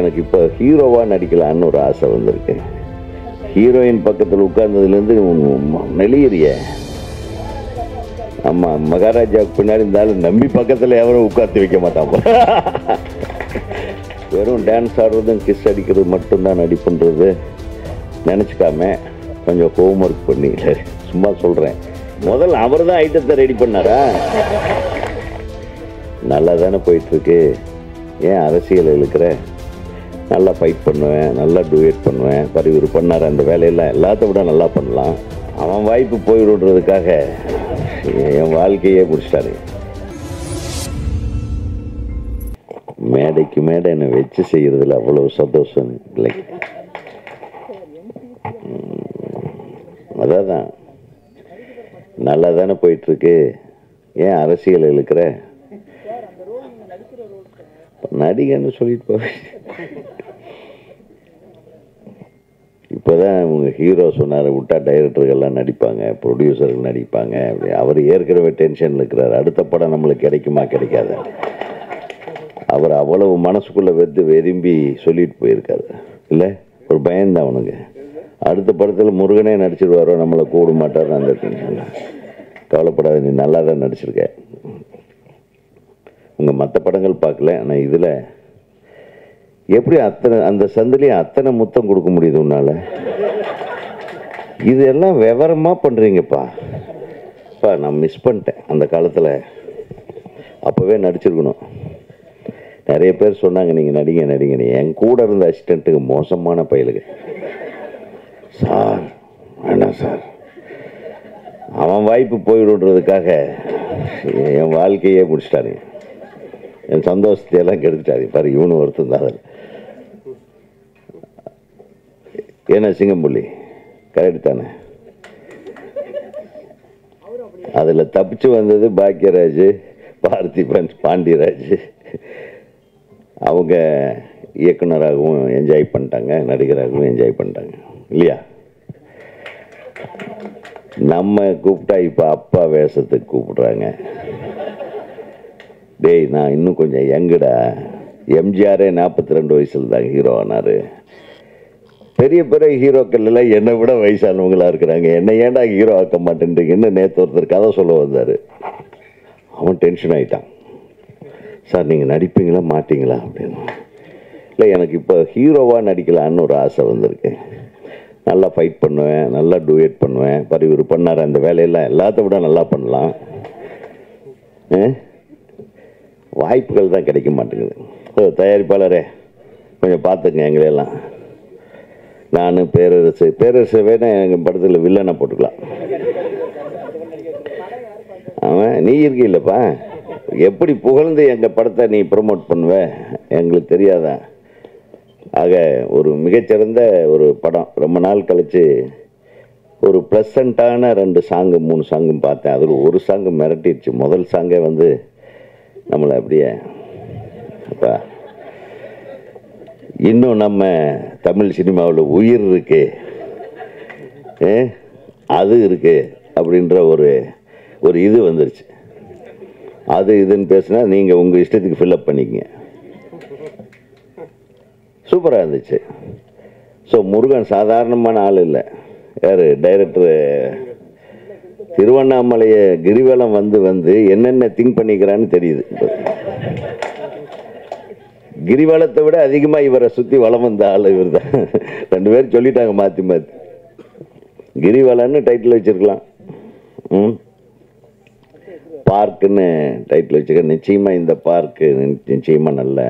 எனக்கு இப்போ ஹீரோவா நடிக்கலான்னு ஒரு ஆசை வந்திருக்கு. ஹீரோயின் பக்கத்தில் உட்கார்ந்ததுலேருந்து நெளியறிய ஆமா, மகாராஜாவுக்கு பின்னாடி இருந்தாலும் நம்பி பக்கத்தில் எவரும் உட்காந்து வைக்க மாட்டான். வெறும் டான்ஸ் ஆடுறதும் கிஸ் அடிக்கிறது மட்டும்தான் நடிப்புன்றது நினச்சிக்காம கொஞ்சம் ஹோம்ஒர்க் பண்ணி சும்மா சொல்கிறேன். முதல்ல அவர் தான் ஐட்டத்தை ரெடி பண்ணாரா? நல்லா தானே போயிட்டுருக்கு. ஏன் அரசியல் இழுக்கிற? நல்லா ஃபைட் பண்ணுவேன், நல்லா டூயட் பண்ணுவேன். இவர் பண்ணார் அந்த வேலையெல்லாம் எல்லாத்த விட நல்லா பண்ணலாம். அவன் வாய்ப்பு போய்விடுறதுக்காக என் வாழ்க்கையே பிடிச்சிட்டாரு. மேடைக்கு மேடை என்னை வச்சு செய்கிறதுல அவ்வளோ சந்தோஷம் இல்லை. அதான் நல்லா தானே போயிட்டுருக்கு. ஏன் அரசியல் இழுக்கிற? நடிகன்னு சொல்லிட்டு போவேன். இப்போதான் உங்க ஹீரோ சொன்னார், விட்டா டைரக்டர்கள்லாம் நடிப்பாங்க, ப்ரொடியூசர்கள் நடிப்பாங்க அப்படி. அவர் ஏற்கனவே டென்ஷனில் இருக்கிறார். அடுத்த படம் நம்மளுக்கு கிடைக்குமா கிடைக்காது. அவர் அவ்வளவு மனசுக்குள்ளே வெதும்பி சொல்லிட்டு போயிருக்காரு. இல்லை, ஒரு பயம்தான் அவனுக்கு. அடுத்த படத்தில் முருகனே நடிச்சிருவாரோ, நம்மளை கூட மாட்டார். அந்த டென்ஷன் கவலைப்படாத, நீ நல்லா தான் நடிச்சிருக்க. உங்கள் மற்ற படங்கள் பார்க்கல, ஆனால் இதில் எப்படி அந்த சந்திலையும் அத்தனை முத்தம் கொடுக்க முடியுது உன்னால? இதெல்லாம் விவரமாக பண்ணுறீங்கப்பா. நான் மிஸ் பண்ணிட்டேன் அந்த காலத்தில். அப்போவே நடிச்சிருக்கணும். நிறைய பேர் சொன்னாங்க நீங்கள் நடிங்க. என் கூட இருந்த அசிஸ்டண்ட்டுக்கு மோசமான பயலுங்க. சார் வேணாம் சார், அவன் வாய்ப்பு போய்விடுறதுக்காக என் வாழ்க்கையே பிடிச்சிட்டாரு. என் சந்தோஷத்தையெல்லாம் கெடுத்துட்டாரு. இவனு ஒருத்தன் தான். ஏன்னா சிங்கம்புள்ளி கரெக்ட் தானே? அதில் தப்பிச்சு வந்தது பாக்யராஜ், பார்த்திபன், பாண்டியராஜ். அவங்க இயக்குனராகவும் என்ஜாய் பண்ணிட்டாங்க, நடிகராகவும் என்ஜாய் பண்ணிட்டாங்க இல்லையா? நம்ம கூப்பிட்டா இப்போ அப்பா வேஷத்துக்கு கூப்பிடுறாங்க. டேய், நான் இன்னும் கொஞ்சம் யங்குடா. எம்ஜிஆரே 42 வயசில் தான் ஹீரோ ஆனார். பெரிய ஹீரோக்கள் எல்லாம் என்னை விட வயசானவங்களா இருக்கிறாங்க. என்னை ஏன்டா ஹீரோ ஆக்க மாட்டேன்றீங்கன்னு நேற்று ஒருத்தர் கதை சொல்ல வந்தார். அவன் டென்ஷன் ஆகிட்டான். சார் நீங்கள் நடிப்பீங்களா மாட்டீங்களா அப்படின்னு. இல்லை, எனக்கு இப்போ ஹீரோவாக நடிக்கலான்னு ஒரு ஆசை வந்திருக்கு. நல்லா ஃபைட் பண்ணுவேன், நல்லா டூயட் பண்ணுவேன். இவர் பண்ணார் அந்த வேலையெல்லாம் எல்லாத்த விட நல்லா பண்ணலாம். வாய்ப்புகள் தான் கிடைக்க மாட்டேங்குது. தயாரிப்பாளரே கொஞ்சம் பார்த்துங்க எங்களையெல்லாம். நான் பேரரசு வேணா எங்கள் படத்தில் வில்லனை போட்டுக்கலாம். அவன் நீ இருக்கீல்லப்பா, எப்படி புகழ்ந்து எங்கள் படத்தை நீ ப்ரொமோட் பண்ணுவ எங்களுக்கு தெரியாதா? ஆக ஒரு மிகச்சிறந்த ஒரு படம். ரொம்ப நாள் கழித்து ஒரு ப்ளசண்ட்டான 2 சாங்கு 3 சாங்கும் பார்த்தேன். அதில் ஒரு சாங்கு மிரட்டிடுச்சு. முதல் சாங்கே நம்மளை அப்படியே அப்பா, இன்னும் நம்ம தமிழ் சினிமாவில் உயிர் இருக்கு, அது இருக்கு அப்படின்ற ஒரு இது வந்துருச்சு. அது இதுன்னு பேசுனா நீங்கள் உங்கள் இஷ்டத்துக்கு ஃபில்அப் பண்ணிக்கங்க. சூப்பராக இருந்துச்சு. ஸோ முருகன் சாதாரணமான ஆள் இல்லை. யார் டைரக்டரு? திருவண்ணாமலையை கிரிவலம் வந்து என்னென்ன திங்க் பண்ணிக்கிறான்னு தெரியுது. கிரிவலத்தை விட அதிகமாக இவரை சுற்றி வளம் வந்த ஆள் இவர் தான். 2 பேர் சொல்லிட்டாங்க மாற்றி. கிரிவலன்னு டைட்டில் வச்சிருக்கலாம், பார்க்குன்னு டைட்டில் வச்சுக்க. நிச்சயமாக இந்த பார்க்கு நிச்சயமாக நல்ல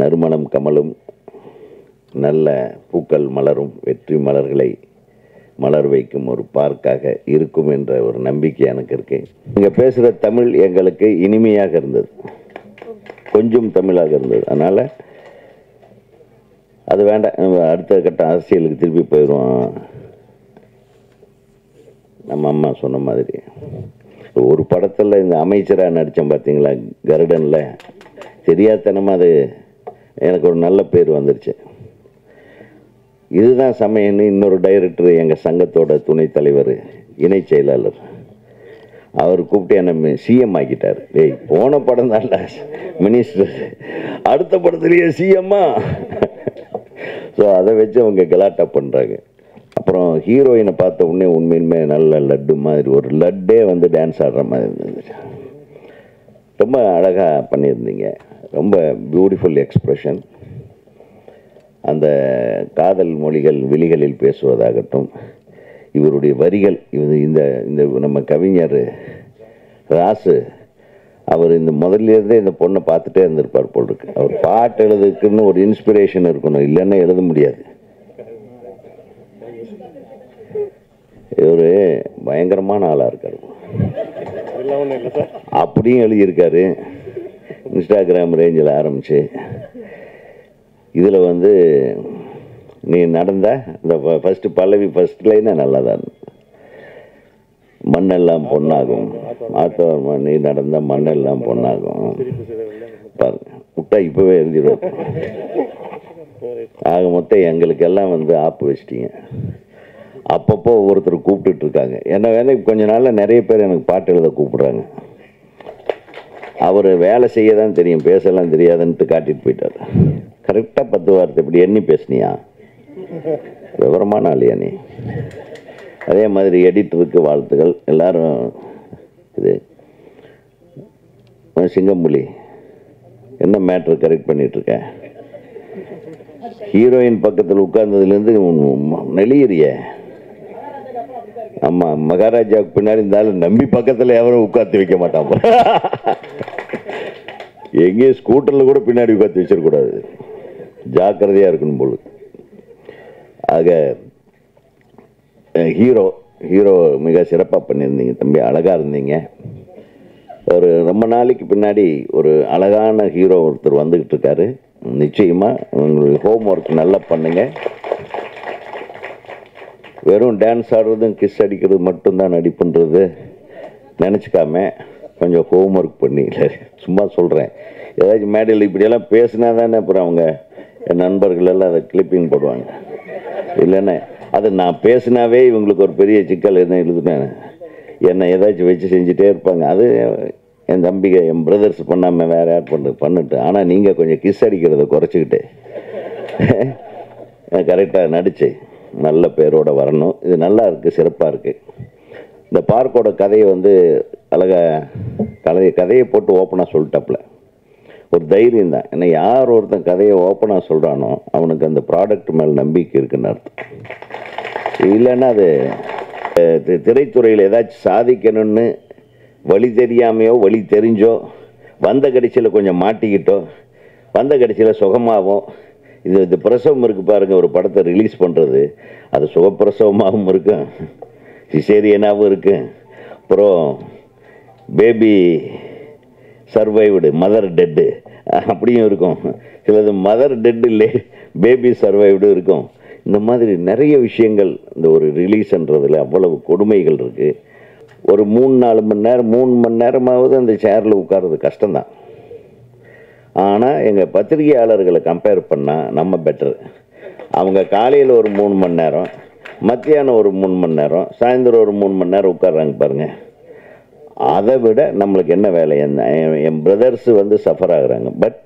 நறுமணம் கமலும், நல்ல பூக்கள் மலரும், வெற்றி மலர்களை மலர் வைக்கும் ஒரு பார்க்காக இருக்கும் என்ற ஒரு நம்பிக்கை எனக்கு இருக்கு. இங்கே பேசுகிற தமிழ் எங்களுக்கு இனிமையாக இருந்தது, கொஞ்சம் தமிழாக இருந்தது. அதனால் அது வேண்டாம். நம்ம அடுத்த கட்ட அரசியலுக்கு திருப்பி போயிடுவோம். நம்ம அம்மா சொன்ன மாதிரி ஒரு படத்தில் இந்த அமைச்சராக நடித்தேன் பார்த்தீங்களா, கருடனில். தெரியாதனமாக அது எனக்கு ஒரு நல்ல பேர் வந்துருச்சு. இதுதான் சமயம்னு இன்னொரு டைரக்டர், எங்கள் சங்கத்தோட துணைத் தலைவர், இணை செயலாளர், அவர் கூப்பிட்டு என்ன சிஎம் ஆக்கிட்டார். டேய் போன படம் தான் மினிஸ்டர், அடுத்த படத்துலேயே சிஎம்மா. ஸோ அதை வச்சு அவங்க கலாட்டா பண்ணுறாங்க. அப்புறம் ஹீரோயினை பார்த்த உடனே உண்மையுமே நல்ல லட்டு மாதிரி, ஒரு லட்டே வந்து டான்ஸ் ஆடுற மாதிரி இருந்தது. ரொம்ப அழகாக பண்ணியிருந்தீங்க. ரொம்ப பியூட்டிஃபுல் எக்ஸ்ப்ரெஷன். அந்த காதல் மொழிகள் விழிகளில் பேசுவதாகட்டும், இவருடைய வரிகள், இந்த இந்த நம்ம கவிஞர் ராசு அவர் இந்த முதல்லேருந்தே இந்த பொண்ணை பார்த்துட்டே இருந்திருப்பார் போல் இருக்கு. அவர் பாட்டு எழுதுக்குன்னு ஒரு இன்ஸ்பிரேஷன் இருக்கணும், இல்லைன்னா எழுத முடியாது. இவர் பயங்கரமான ஆளாக இருக்கார். அப்படியும் எழுதியிருக்காரு. இன்ஸ்டாகிராம் ரேஞ்சில் ஆரம்பிச்சு இதில் வந்து நீ நடந்த இந்த ஃபஸ்ட்டு பல்லவி ஃபஸ்ட் லைனே நல்லா தான். மண்ணெல்லாம் பொண்ணாகும், ஆத்தவர்மா நீ நடந்த மண்ணெல்லாம் பொண்ணாகும். பாருங்க விட்டா இப்போவே எழுதிடுவோம். ஆக மொத்தம் எங்களுக்கெல்லாம் வந்து ஆப்பு வச்சிட்டீங்க. அப்பப்போ ஒவ்வொருத்தர் கூப்பிட்டுட்டு இருக்காங்க. என்ன வேலை கொஞ்ச நாளில் நிறைய பேர் எனக்கு பாட்டு எழுத கூப்பிடுறாங்க. அவர் வேலை செய்ய தான் தெரியும், பேசலாம் தெரியாதுன்ட்டு காட்டிட்டு போயிட்டார். கரெக்டாக 10 வார்த்தை இப்படி எண்ணி பேசுனியா, விவரமான ஆளியா நீ. அதே மாதிரி எடிட்டருக்கு வாழ்த்துக்கள் எல்லாரும். இது சிங்கம்புலி என்ன மேட்ரு கரெக்ட் பண்ணிகிட்ருக்க, ஹீரோயின் பக்கத்தில் உட்கார்ந்ததுலேருந்து நெளியறிய. ஆமாம், மகாராஜாவுக்கு பின்னாடி இருந்தாலும் நம்பி பக்கத்தில் எவரும் உட்காந்து வைக்க மாட்டான். எங்கேயும் ஸ்கூட்டரில் கூட பின்னாடி உட்காந்து வச்சிடக்கூடாது, ஜாக்கிரதையாக இருக்கணும் போல. ஆக ஹீரோ மிக சிறப்பாக பண்ணியிருந்தீங்க தம்பி, அழகாக இருந்தீங்க. ஒரு ரொம்ப நாளைக்கு பின்னாடி ஒரு அழகான ஹீரோ ஒருத்தர் வந்துக்கிட்டு இருக்காரு. நிச்சயமாக உங்களுடைய ஹோம் ஒர்க் நல்லா பண்ணுங்கள். வெறும் டான்ஸ் ஆடுறதும் கிஸ் அடிக்கிறது மட்டும்தான் நடிப்புன்றது நினச்சிக்காம கொஞ்சம் ஹோம் ஒர்க் பண்ணி, சும்மா சொல்கிறேன், ஏதாச்சும் மேடையில் இப்படியெல்லாம் பேசினா தானே அப்புறம் அவங்க என் நண்பர்கள் எல்லாம் அதை கிளிப்பிங் போடுவாங்க. இல்லைன்னா அது நான் பேசினாவே இவங்களுக்கு ஒரு பெரிய சிக்கல் என்ன எழுதுனேன், என்னை ஏதாச்சும் வச்சு செஞ்சுட்டே இருப்பாங்க. அது என் தம்பிங்க என் பிரதர்ஸ் பண்ணாமல் வேறு யார் பண்ணிட்டு. ஆனால் நீங்கள் கொஞ்சம் கிஸ் அடிக்கிறத குறைச்சிக்கிட்டு கரெக்டாக நடிச்சு நல்ல பேரோட வரணும். இது நல்லா இருக்குது, சிறப்பாக இருக்குது. இந்த பார்க்கோட கதையை வந்து அழகாக கதையை போட்டு ஓப்பனாக சொல்லிட்டாப்புல. ஒரு தைரியம் தான். ஏன்னா யார் ஒருத்தன் கதையை ஓப்பனாக சொல்கிறானோ அவனுக்கு அந்த ப்ராடக்ட் மேலே நம்பிக்கை இருக்குன்னு அர்த்தம். இல்லைன்னா அது திரைத்துறையில் ஏதாச்சும் சாதிக்கணும்னு வழி தெரியாமையோ வழி தெரிஞ்சோ வந்த கடைசியில் கொஞ்சம் மாட்டிக்கிட்டோ வந்த கடைசியில் சுகமாகவும் இந்த பிரசவம் இருக்குது பாருங்கள், ஒரு படத்தை ரிலீஸ் பண்ணுறது அது சுகப்பிரசவமாகவும் இருக்கும், சிசேரியனாகவும் இருக்குது. அப்புறம் பேபி சர்வைவ்டு, மதர் டெட்டு அப்படியும் இருக்கும். சிலது மதர் டெட்டு இல்லை, பேபி சர்வைவ்டு இருக்கும். இந்த மாதிரி நிறைய விஷயங்கள் இந்த ஒரு ரிலீஸ்ன்றதில் அவ்வளவு கொடுமைகள் இருக்குது. ஒரு 3-4 மணி நேரம் 3 மணி நேரமாவது அந்த சேரில் உட்கார்றது கஷ்டம்தான். ஆனால் எங்கள் பத்திரிகையாளர்களை கம்பேர் பண்ணால் நம்ம பெட்டர். அவங்க காலையில் ஒரு 3 மணி நேரம், மத்தியானம் ஒரு 3 மணி நேரம், சாயந்தரம் ஒரு 3 மணி நேரம் உட்கார்றாங்க பாருங்கள். அதை விட நம்மளுக்கு என்ன வேலை? என் பிரதர்ஸு வந்து சஃபர் ஆகுறாங்க. பட்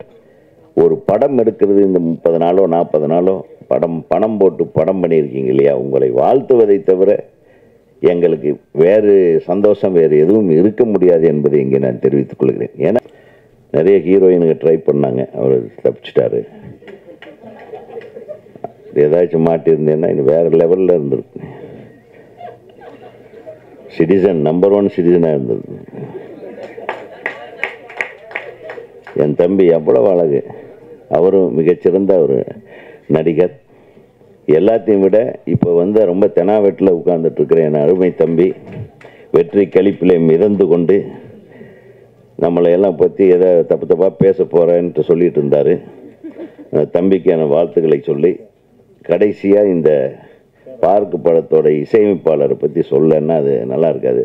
ஒரு படம் எடுக்கிறது இந்த 30 நாளோ 40 நாளோ பணம் போட்டு படம் பண்ணியிருக்கீங்க இல்லையா, உங்களை வாழ்த்துவதை தவிர எங்களுக்கு வேறு சந்தோஷம் வேறு எதுவும் இருக்க முடியாது என்பதை இங்கே நான் தெரிவித்துக் கொள்கிறேன். ஏன்னா நிறைய ஹீரோயினுங்க ட்ரை பண்ணாங்க, அவர் தப்பிச்சிட்டாரு. ஏதாச்சும் மாட்டியிருந்தேன்னா இன்னும் வேறு லெவலில் இருந்திருக்கு. சிட்டிசன் நம்பர் 1 சிட்டிசனாக இருந்தது. என் தம்பி அவ்வளவு அழகு, அவரும் மிகச்சிறந்த ஒரு நடிகர். எல்லாத்தையும் விட இப்போ வந்து ரொம்ப தெனாவெட்டில் உட்கார்ந்துட்டு இருக்கிற என் அருமை தம்பி வெற்றி கழிப்பிலே மிதந்து கொண்டு நம்மளை எல்லாம் பற்றி எதை தப்பாக பேச போகிறேன்ட்டு சொல்லிட்டு இருந்தார். தம்பிக்கு என வாழ்த்துக்களை சொல்லி கடைசியாக இந்த பார்க்கு படத்தோட இசையமைப்பாளரை பற்றி சொல்லன்னா அது நல்லா இருக்காது.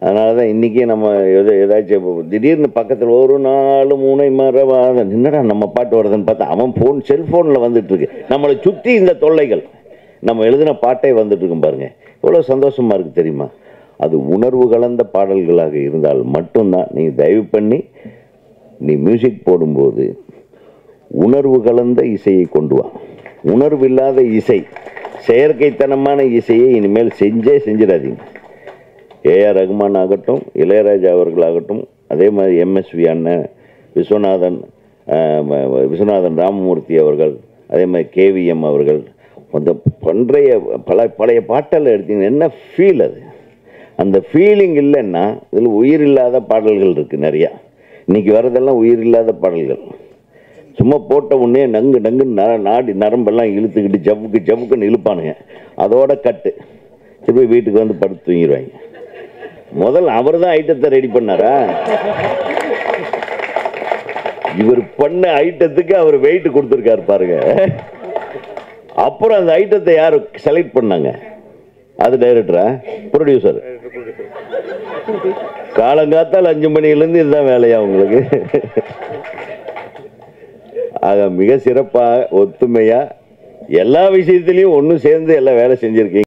அதனால தான் இன்றைக்கி நம்ம ஏதாச்சும் திடீர்னு பக்கத்தில் ஒரு 4 மூனை மரவாத என்னடா நம்ம பாட்டு வருதுன்னு பார்த்தா அவன் செல்ஃபோனில் வந்துட்டுருக்கு. நம்மளை சுற்றி இந்த தொல்லைகள், நம்ம எழுதின பாட்டே வந்துட்டுருக்கும் பாருங்கள், எவ்வளோ சந்தோஷமாக இருக்குது தெரியுமா? அது உணர்வு கலந்த பாடல்களாக இருந்தால் மட்டும்தான். நீ தயவு பண்ணி நீ மியூசிக் போடும்போது உணர்வு கலந்த இசையை கொண்டு வா. உணர்வு இல்லாத இசை, செயற்கைத்தனமான இசையை இனிமேல் செஞ்சிடாதீங்க. ஏஆர் ரகுமான் ஆகட்டும், இளையராஜா அவர்களாகட்டும், அதே மாதிரி எம்எஸ்வி அண்ணன், விஸ்வநாதன் ராமமூர்த்தி அவர்கள், அதே மாதிரி கேவிஎம் அவர்கள், அந்த பழைய பாட்டெல்லாம் எடுத்தீங்கன்னா என்ன ஃபீல் அது? அந்த ஃபீலிங் இல்லைன்னா இதில் உயிர் இல்லாத பாடல்கள் இருக்குது நிறையா. இன்றைக்கி வர்றதெல்லாம் உயிர் இல்லாத பாடல்கள். சும்மா போட்ட உடனே நங்கு நாடி நரம்பெல்லாம் இழுத்துக்கிட்டு ஜவுக்குன்னு இழுப்பானுங்க. அதோட கட்டு திருப்பி வீட்டுக்கு வந்து படுத்து தூங்கிடுவாங்க. முதல்ல அவர் தான் ஐட்டத்தை ரெடி பண்ணாரா? இவர் பண்ண ஐட்டத்துக்கு அவர் வெயிட் கொடுத்துருக்காரு பாருங்க. அப்புறம் அந்த ஐட்டத்தை யார் செலக்ட் பண்ணாங்க? அது டைரக்டரா, ப்ரொடியூசர்? காலங்காத்தால் 5 மணிலேருந்து இதுதான் வேலையா உங்களுக்கு? ஆக மிக சிறப்பாக ஒத்துமையா எல்லா விஷயத்திலையும் ஒன்று சேர்ந்து எல்லாம் வேலை செஞ்சிருக்கீங்க.